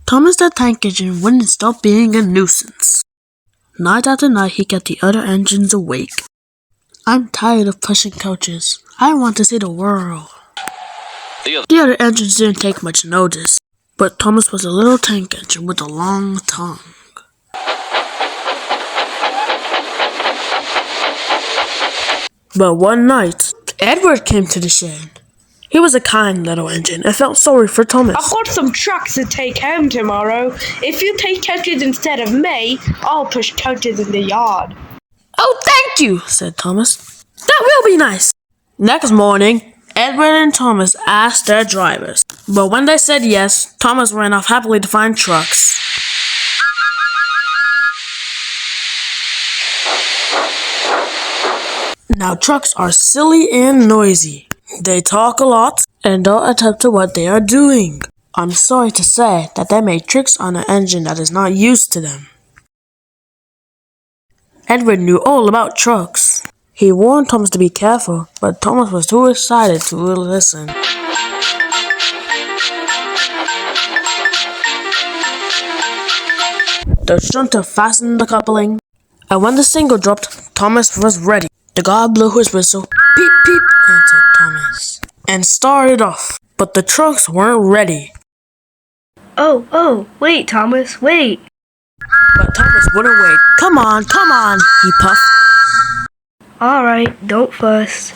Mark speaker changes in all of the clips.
Speaker 1: Thomas the tank engine wouldn't stop being a nuisance. Night after night he kept the other engines awake. I'm tired of pushing coaches. I want to see the world. The other engines didn't take much notice, but Thomas was a little tank engine with a long tongue. But one night, Edward came to the shed. He was a kind little engine and felt sorry for Thomas.
Speaker 2: I've got some trucks to take home tomorrow. If you take coaches instead of me, I'll push coaches in the yard.
Speaker 1: Oh, thank you, said Thomas. That will be nice. Next morning, Edward and Thomas asked their drivers. But when they said yes, Thomas ran off happily to find trucks. Now, trucks are silly and noisy. They talk a lot and don't attend to what they are doing. I'm sorry to say that they make tricks on an engine that is not used to them. Edward knew all about trucks. He warned Thomas to be careful, but Thomas was too excited to listen. The shunter fastened the coupling, and when the single dropped, Thomas was ready. The guard blew his whistle, peep peep, answered Thomas, and started off. But the trucks weren't ready.
Speaker 3: Oh, wait, Thomas, wait.
Speaker 1: But Thomas wouldn't wait. Come on, he puffed.
Speaker 3: Alright, don't fuss.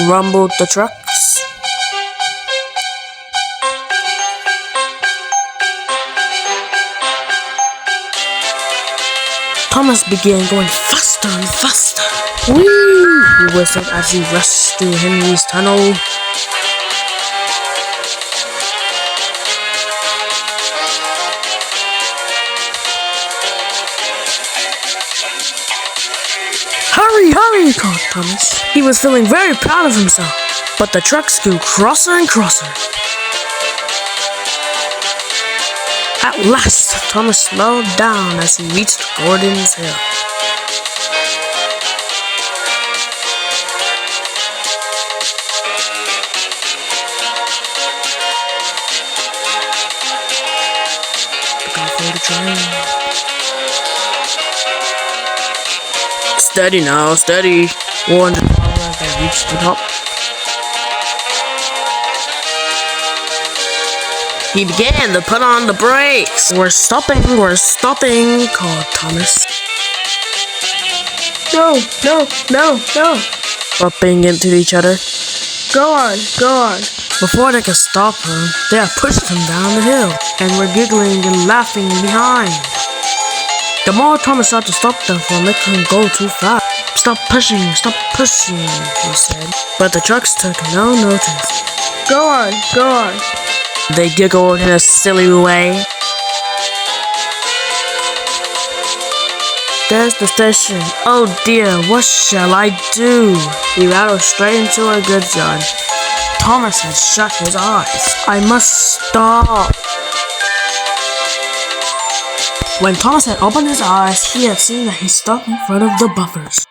Speaker 1: Rumbled the trucks. Thomas began going faster and faster. Whee! He whistled as he rushed through Henry's tunnel. Hurry, called Thomas. He was feeling very proud of himself, but the trucks grew crosser and crosser. At last, Thomas slowed down as he reached Gordon's Hill. Looking for the train. Steady now, steady, warned the driver as they reached the top. He began to put on the brakes. We're stopping, called Thomas.
Speaker 3: No.
Speaker 1: Bumping into each other.
Speaker 3: Go on.
Speaker 1: Before they could stop him, they had pushed him down the hill and were giggling and laughing behind. The more Thomas tried to stop them from making him go too fast. Stop pushing, he said. But the trucks took no notice.
Speaker 3: Go on.
Speaker 1: They giggled in a silly way. There's the station. Oh dear, what shall I do? He rattled straight into a goods yard. Thomas had shut his eyes. I must stop. When Thomas had opened his eyes, he had seen that he stopped in front of the buffers.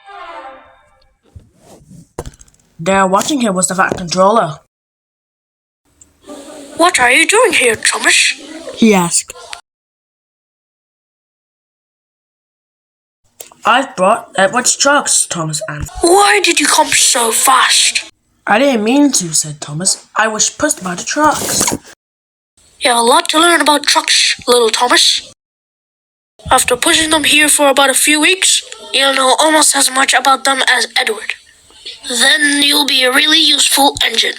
Speaker 1: There watching him was the Fat Controller.
Speaker 4: What are you doing here, Thomas?
Speaker 1: He asked. I've brought Edward's trucks, Thomas answered.
Speaker 4: Why did you come so fast?
Speaker 1: I didn't mean to, said Thomas. I was pushed by the trucks.
Speaker 4: You have a lot to learn about trucks, little Thomas. After pushing them here for about a few weeks, you'll know almost as much about them as Edward. Then you'll be a really useful engine.